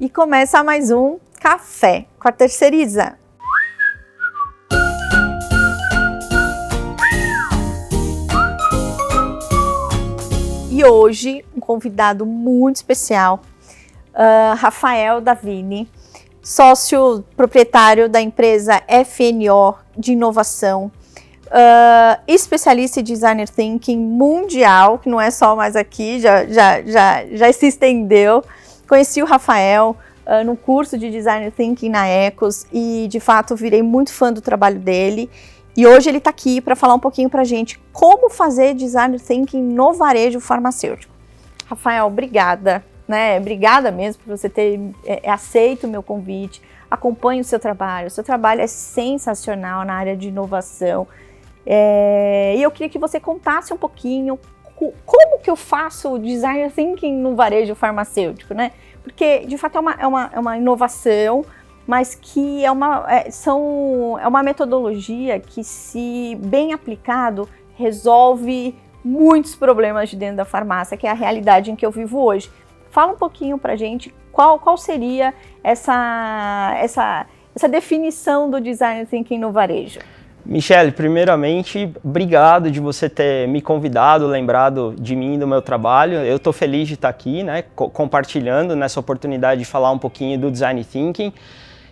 E começa mais um Café com a Terceiriza. E hoje, um convidado muito especial, Rafael Davini, sócio proprietário da empresa FNO de inovação, especialista em Designer Thinking mundial, que não é só mais aqui, já se estendeu. Conheci o Rafael no curso de Designer Thinking na Ecos e, de fato, virei muito fã do trabalho dele. E hoje ele está aqui para falar um pouquinho para a gente como fazer Designer Thinking no varejo farmacêutico. Rafael, obrigada, né? Obrigada mesmo por você ter aceito o meu convite. Acompanhe o seu trabalho é sensacional na área de inovação. E eu queria que você contasse um pouquinho como que eu faço Designer Thinking no varejo farmacêutico, né? Porque, de fato, é uma inovação, mas que é uma metodologia que, se bem aplicado, resolve muitos problemas de dentro da farmácia, que é a realidade em que eu vivo hoje. Fala um pouquinho pra gente qual seria essa definição do Design Thinking no varejo. Michele, primeiramente, obrigado de você ter me convidado, lembrado de mim e do meu trabalho. Eu estou feliz de estar aqui, né, compartilhando nessa oportunidade de falar um pouquinho do Design Thinking.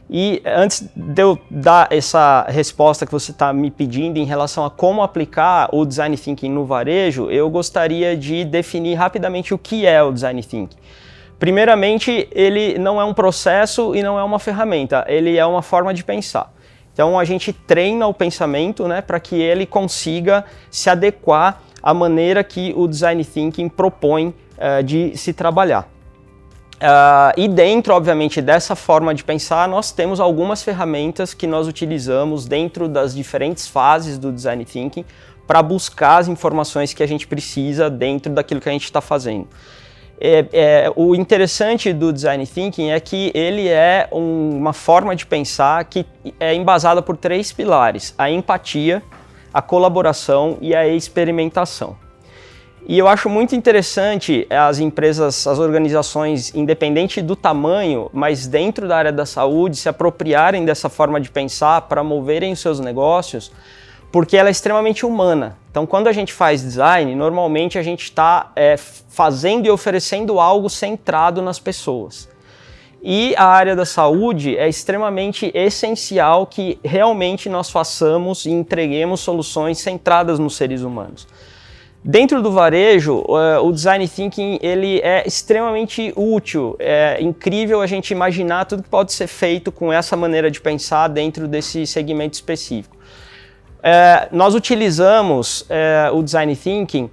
E antes de eu dar essa resposta que você está me pedindo em relação a como aplicar o Design Thinking no varejo, eu gostaria de definir rapidamente o que é o Design Thinking. Primeiramente, ele não é um processo e não é uma ferramenta, ele é uma forma de pensar. Então a gente treina o pensamento, né, para que ele consiga se adequar à maneira que o Design Thinking propõe de se trabalhar. E dentro, obviamente, dessa forma de pensar, nós temos algumas ferramentas que nós utilizamos dentro das diferentes fases do Design Thinking para buscar as informações que a gente precisa dentro daquilo que a gente está fazendo. O interessante do Design Thinking é que ele é uma forma de pensar que é embasada por 3 pilares: a empatia, a colaboração e a experimentação. E eu acho muito interessante as empresas, as organizações, independente do tamanho, mas dentro da área da saúde, se apropriarem dessa forma de pensar para moverem os seus negócios, porque ela é extremamente humana. Então, quando a gente faz design, normalmente a gente está fazendo e oferecendo algo centrado nas pessoas. E a área da saúde é extremamente essencial que realmente nós façamos e entreguemos soluções centradas nos seres humanos. Dentro do varejo, o Design Thinking ele é extremamente útil. É incrível a gente imaginar tudo que pode ser feito com essa maneira de pensar dentro desse segmento específico. Nós utilizamos o Design Thinking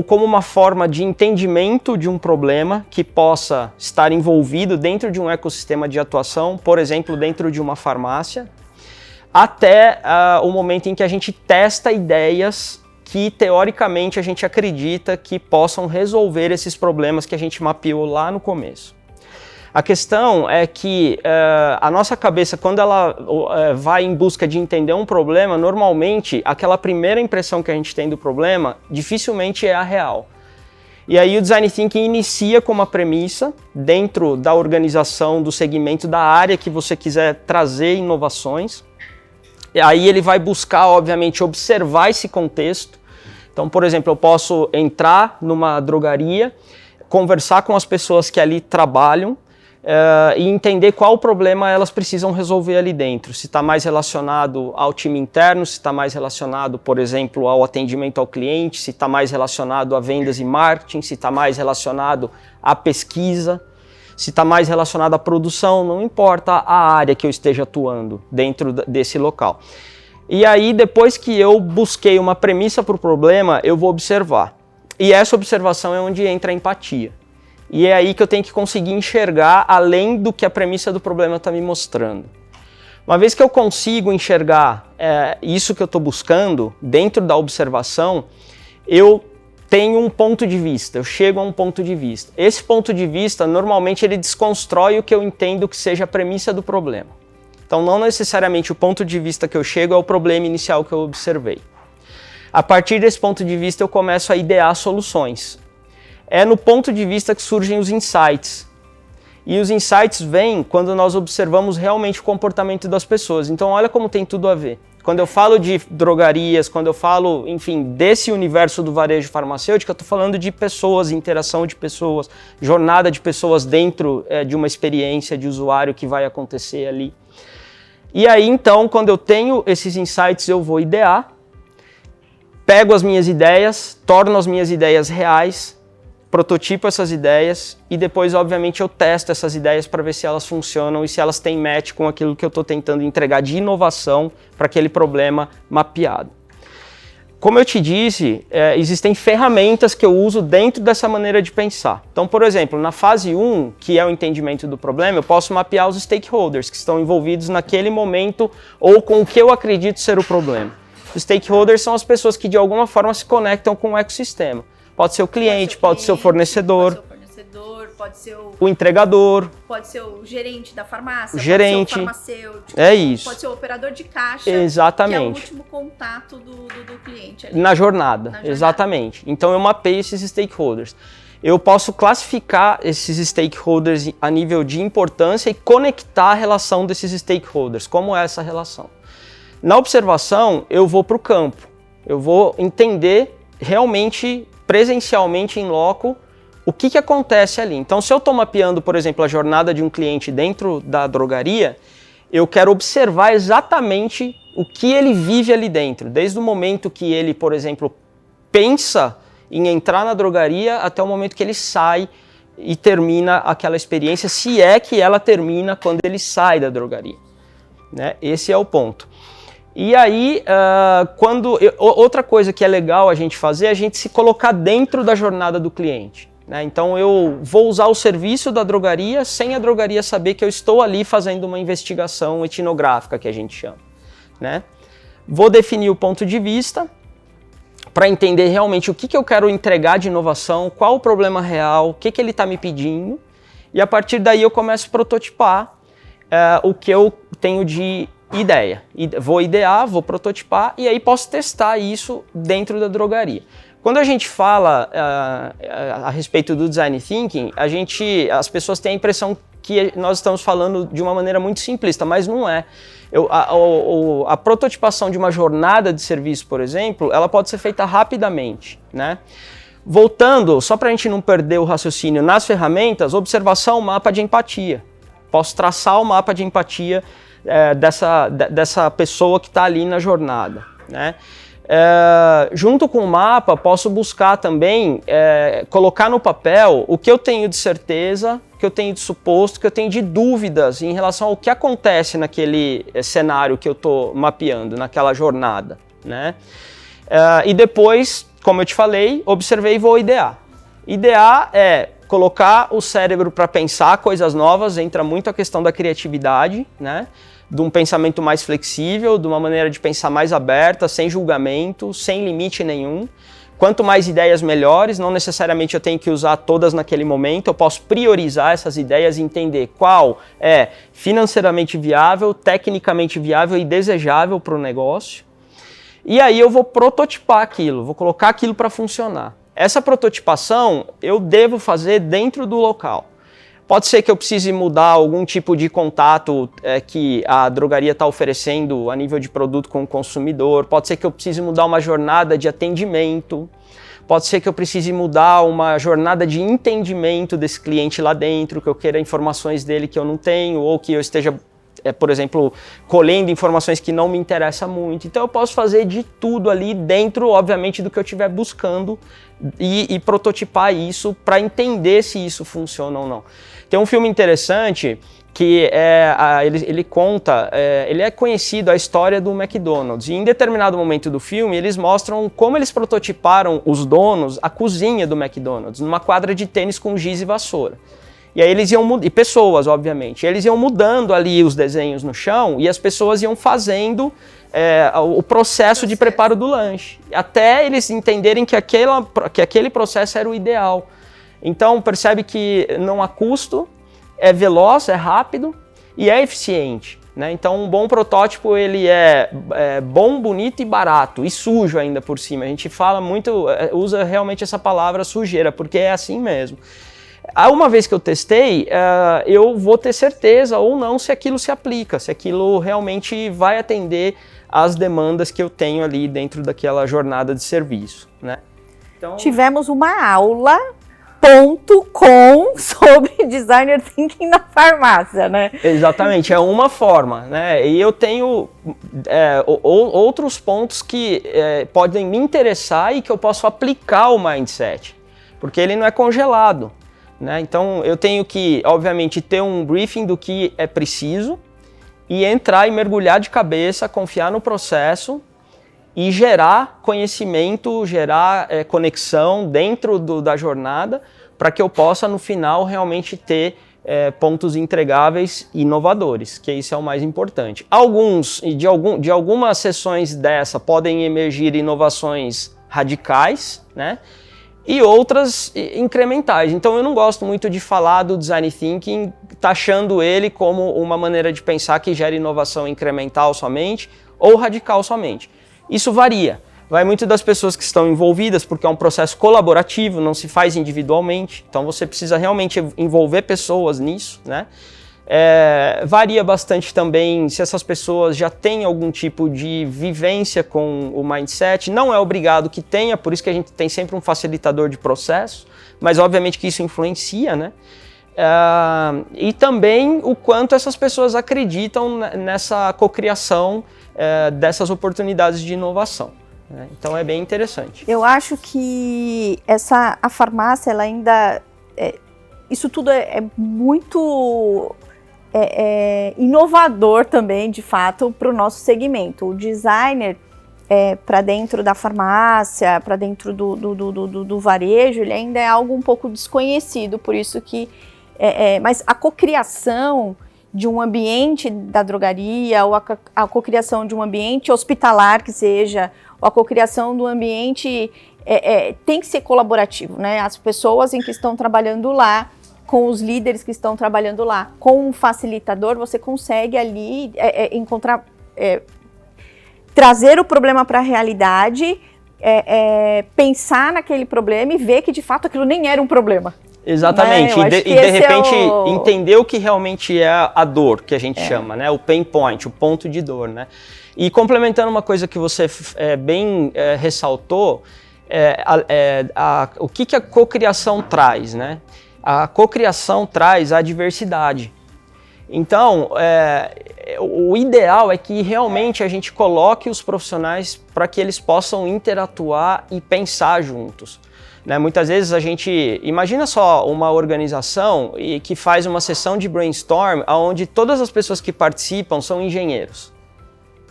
como uma forma de entendimento de um problema que possa estar envolvido dentro de um ecossistema de atuação, por exemplo, dentro de uma farmácia, até o momento em que a gente testa ideias que, teoricamente, a gente acredita que possam resolver esses problemas que a gente mapeou lá no começo. A questão é que a nossa cabeça, quando ela vai em busca de entender um problema, normalmente aquela primeira impressão que a gente tem do problema dificilmente é a real. E aí o Design Thinking inicia com uma premissa dentro da organização, do segmento, da área que você quiser trazer inovações. E aí ele vai buscar, obviamente, observar esse contexto. Então, por exemplo, eu posso entrar numa drogaria, conversar com as pessoas que ali trabalham, e entender qual problema elas precisam resolver ali dentro. Se está mais relacionado ao time interno, se está mais relacionado, por exemplo, ao atendimento ao cliente, se está mais relacionado a vendas e marketing, se está mais relacionado à pesquisa, se está mais relacionado à produção, não importa a área que eu esteja atuando dentro desse local. E aí, depois que eu busquei uma premissa para o problema, eu vou observar. E essa observação é onde entra a empatia. E é aí que eu tenho que conseguir enxergar além do que a premissa do problema está me mostrando. Uma vez que eu consigo enxergar isso que eu estou buscando dentro da observação, eu tenho um ponto de vista, eu chego a um ponto de vista. Esse ponto de vista, normalmente, ele desconstrói o que eu entendo que seja a premissa do problema. Então, não necessariamente o ponto de vista que eu chego é o problema inicial que eu observei. A partir desse ponto de vista, eu começo a idear soluções. É no ponto de vista que surgem os insights. E os insights vêm quando nós observamos realmente o comportamento das pessoas. Então olha como tem tudo a ver. Quando eu falo de drogarias, quando eu falo, enfim, desse universo do varejo farmacêutico, eu estou falando de pessoas, interação de pessoas, jornada de pessoas dentro de uma experiência de usuário que vai acontecer ali. E aí, então, quando eu tenho esses insights, eu vou idear, pego as minhas ideias, torno as minhas ideias reais, prototipo essas ideias e depois, obviamente, eu testo essas ideias para ver se elas funcionam e se elas têm match com aquilo que eu estou tentando entregar de inovação para aquele problema mapeado. Como eu te disse, existem ferramentas que eu uso dentro dessa maneira de pensar. Então, por exemplo, na fase 1, que é o entendimento do problema, eu posso mapear os stakeholders que estão envolvidos naquele momento ou com o que eu acredito ser o problema. Os stakeholders são as pessoas que de alguma forma se conectam com o ecossistema. Pode ser o cliente, pode ser o fornecedor, pode ser o entregador, pode ser o gerente da farmácia, o gerente, pode ser o farmacêutico, isso. Pode ser o operador de caixa, exatamente. que é o último contato do cliente. Ali. Na jornada, exatamente. Então eu mapeio esses stakeholders. Eu posso classificar esses stakeholders a nível de importância e conectar a relação desses stakeholders. Como é essa relação? Na observação, eu vou para o campo. Eu vou entender realmente, presencialmente, em loco, o que acontece ali. Então, se eu estou mapeando, por exemplo, a jornada de um cliente dentro da drogaria, eu quero observar exatamente o que ele vive ali dentro. Desde o momento que ele, por exemplo, pensa em entrar na drogaria até o momento que ele sai e termina aquela experiência, se é que ela termina quando ele sai da drogaria. Né? Esse é o ponto. E aí, outra coisa que é legal a gente fazer é a gente se colocar dentro da jornada do cliente. Né? Então eu vou usar o serviço da drogaria sem a drogaria saber que eu estou ali fazendo uma investigação etnográfica, que a gente chama. Né? Vou definir o ponto de vista para entender realmente o que eu quero entregar de inovação, qual o problema real, o que ele está me pedindo, e a partir daí eu começo a prototipar o que eu tenho de ideia. Vou idear, vou prototipar e aí posso testar isso dentro da drogaria. Quando a gente fala a respeito do design thinking, as pessoas têm a impressão que nós estamos falando de uma maneira muito simplista, mas não é. A prototipação de uma jornada de serviço, por exemplo, ela pode ser feita rapidamente, né? Voltando, só para a gente não perder o raciocínio nas ferramentas, observação, mapa de empatia. Posso traçar o mapa de empatia dessa pessoa que está ali na jornada, né? Junto com o mapa, posso buscar também colocar no papel o que eu tenho de certeza, o que eu tenho de suposto, o que eu tenho de dúvidas em relação ao que acontece naquele cenário que eu estou mapeando, naquela jornada, né? E depois, como eu te falei, observei e vou idear. Idear é colocar o cérebro para pensar coisas novas, entra muito a questão da criatividade, né? De um pensamento mais flexível, de uma maneira de pensar mais aberta, sem julgamento, sem limite nenhum. Quanto mais ideias, melhores. Não necessariamente eu tenho que usar todas naquele momento, eu posso priorizar essas ideias e entender qual é financeiramente viável, tecnicamente viável e desejável para o negócio. E aí eu vou prototipar aquilo, vou colocar aquilo para funcionar. Essa prototipação eu devo fazer dentro do local. Pode ser que eu precise mudar algum tipo de contato que a drogaria está oferecendo a nível de produto com o consumidor. Pode ser que eu precise mudar uma jornada de atendimento. Pode ser que eu precise mudar uma jornada de entendimento desse cliente lá dentro, que eu queira informações dele que eu não tenho, ou que eu esteja, por exemplo, colhendo informações que não me interessam muito. Então eu posso fazer de tudo ali dentro, obviamente, do que eu estiver buscando e prototipar isso para entender se isso funciona ou não. Tem um filme interessante que ele conta, ele é conhecido a história do McDonald's, e em determinado momento do filme eles mostram como eles prototiparam os donos a cozinha do McDonald's, numa quadra de tênis com giz e vassoura. E aí eles iam e pessoas, obviamente, eles iam mudando ali os desenhos no chão e as pessoas iam fazendo o processo de preparo do lanche, até eles entenderem que aquele processo era o ideal. Então percebe que não há custo, é veloz, é rápido e é eficiente. Né? Então um bom protótipo ele é bom, bonito e barato, e sujo ainda por cima. A gente fala muito, usa realmente essa palavra sujeira, porque é assim mesmo. Uma vez que eu testei, eu vou ter certeza ou não se aquilo se aplica, se aquilo realmente vai atender às demandas que eu tenho ali dentro daquela jornada de serviço, né? Então... Tivemos uma aula sobre Designer Thinking na farmácia, né? Exatamente, é uma forma, né? E eu tenho outros pontos que podem me interessar e que eu posso aplicar o mindset, porque ele não é congelado, né? Então eu tenho que, obviamente, ter um briefing do que é preciso e entrar e mergulhar de cabeça, confiar no processo e gerar conhecimento, gerar conexão dentro da jornada para que eu possa, no final, realmente ter pontos entregáveis e inovadores, que isso é o mais importante. De algumas sessões dessa podem emergir inovações radicais, né? E outras incrementais. Então eu não gosto muito de falar do Design Thinking taxando ele como uma maneira de pensar que gera inovação incremental somente ou radical somente. Isso varia. Vai muito das pessoas que estão envolvidas, porque é um processo colaborativo, não se faz individualmente. Então você precisa realmente envolver pessoas nisso, né? Varia bastante também se essas pessoas já têm algum tipo de vivência com o mindset. Não é obrigado que tenha, por isso que a gente tem sempre um facilitador de processo, mas obviamente que isso influencia, né? E também o quanto essas pessoas acreditam nessa cocriação dessas oportunidades de inovação. Então é bem interessante. Eu acho que a farmácia, ela ainda... isso tudo é muito inovador também, de fato, para o nosso segmento. O designer, para dentro da farmácia, para dentro do varejo, ele ainda é algo um pouco desconhecido, por isso que... mas a cocriação de um ambiente da drogaria, ou a cocriação de um ambiente hospitalar que seja, ou a cocriação do ambiente tem que ser colaborativo, né? As pessoas que estão trabalhando lá, com os líderes que estão trabalhando lá, com um facilitador, você consegue ali encontrar, trazer o problema para a realidade, pensar naquele problema e ver que de fato aquilo nem era um problema. Exatamente, e de repente entender o que realmente é a dor, que a gente chama, né? O pain point, o ponto de dor, né? E complementando uma coisa que você bem ressaltou, o que a cocriação traz, né? A cocriação traz a diversidade. Então, o ideal é que realmente a gente coloque os profissionais para que eles possam interatuar e pensar juntos. Né? Muitas vezes a gente... Imagina só uma organização que faz uma sessão de brainstorm onde todas as pessoas que participam são engenheiros.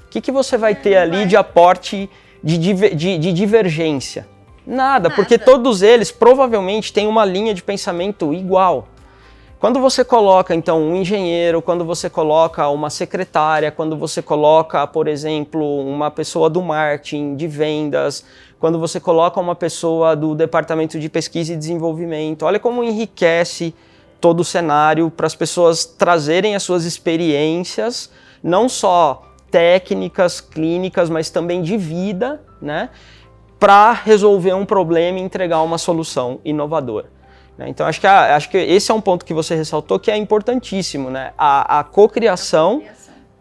O que você vai ter ali de aporte de divergência? Nada, porque todos eles provavelmente têm uma linha de pensamento igual. Quando você coloca, então, um engenheiro, quando você coloca uma secretária, quando você coloca, por exemplo, uma pessoa do marketing, de vendas, quando você coloca uma pessoa do departamento de pesquisa e desenvolvimento, olha como enriquece todo o cenário para as pessoas trazerem as suas experiências, não só técnicas, clínicas, mas também de vida, né, para resolver um problema e entregar uma solução inovadora. Então acho que esse é um ponto que você ressaltou que é importantíssimo, né? A cocriação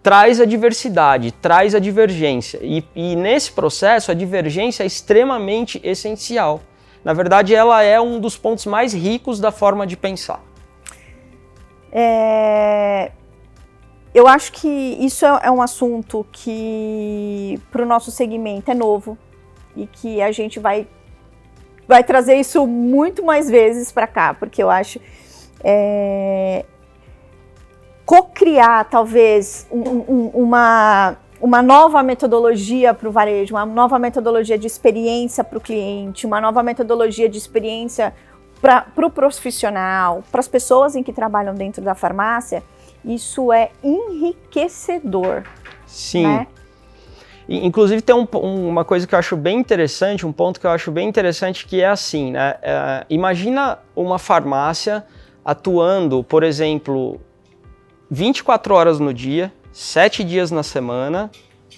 traz a diversidade, traz a divergência e nesse processo a divergência é extremamente essencial. Na verdade, ela é um dos pontos mais ricos da forma de pensar. Eu acho que isso é um assunto que para o nosso segmento é novo e que a gente vai trazer isso muito mais vezes para cá, porque eu acho cocriar talvez uma nova metodologia para o varejo, uma nova metodologia de experiência para o cliente, uma nova metodologia de experiência para o profissional, para as pessoas que trabalham dentro da farmácia, isso é enriquecedor. Sim. Né? Inclusive tem uma coisa que eu acho bem interessante, um ponto que eu acho bem interessante que é assim, né? Imagina uma farmácia atuando, por exemplo, 24 horas no dia, 7 dias na semana,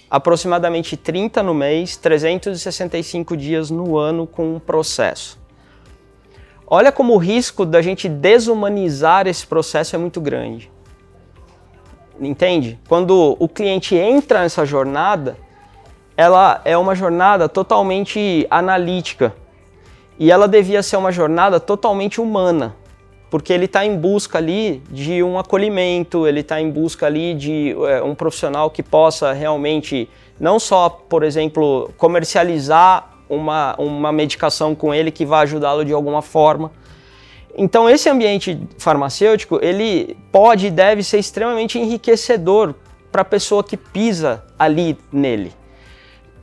aproximadamente 30 no mês, 365 dias no ano com um processo. olha como o risco da gente desumanizar esse processo é muito grande. Entende? Quando o cliente entra nessa jornada, ela é uma jornada totalmente analítica e ela devia ser uma jornada totalmente humana, porque ele está em busca ali de um acolhimento, ele está em busca ali de um profissional que possa realmente não só, por exemplo, comercializar uma medicação com ele que vai ajudá-lo de alguma forma. Então esse ambiente farmacêutico, ele pode e deve ser extremamente enriquecedor para a pessoa que pisa ali nele.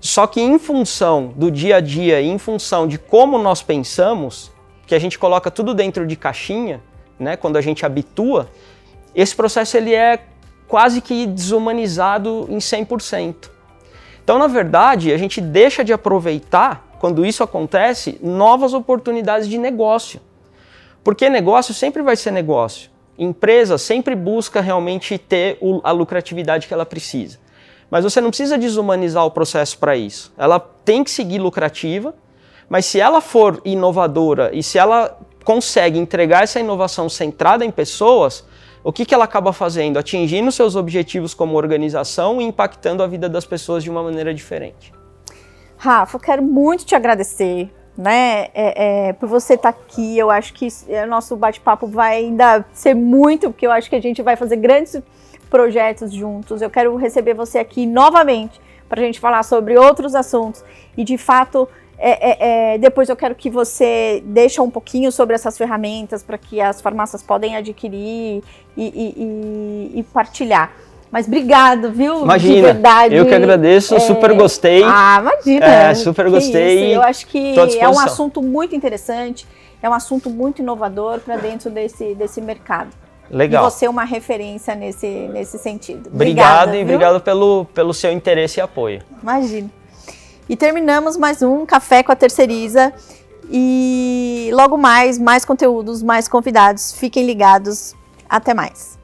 Só que em função do dia a dia, em função de como nós pensamos, que a gente coloca tudo dentro de caixinha, né, quando a gente habitua, esse processo ele é quase que desumanizado em 100%. Então, na verdade, a gente deixa de aproveitar, quando isso acontece, novas oportunidades de negócio. Porque negócio sempre vai ser negócio. Empresa sempre busca realmente ter a lucratividade que ela precisa. Mas você não precisa desumanizar o processo para isso. Ela tem que seguir lucrativa, mas se ela for inovadora e se ela consegue entregar essa inovação centrada em pessoas, o que ela acaba fazendo? Atingindo seus objetivos como organização e impactando a vida das pessoas de uma maneira diferente. Rafa, eu quero muito te agradecer, né, por você estar aqui. Eu acho que o nosso bate-papo vai ainda ser muito, porque eu acho que a gente vai fazer grandes projetos juntos. Eu quero receber você aqui novamente para a gente falar sobre outros assuntos e, de fato, depois eu quero que você deixe um pouquinho sobre essas ferramentas para que as farmácias podem adquirir e partilhar. Mas obrigado, viu? Imagina, de verdade. Eu que agradeço, super gostei. Imagina. Super gostei. Eu acho que é um assunto muito interessante, é um assunto muito inovador para dentro desse mercado. Legal. E você é uma referência nesse sentido. Obrigado, e obrigado pelo seu interesse e apoio. Imagina. E terminamos mais um Café com a Terceiriza. E logo mais conteúdos, mais convidados. Fiquem ligados. Até mais.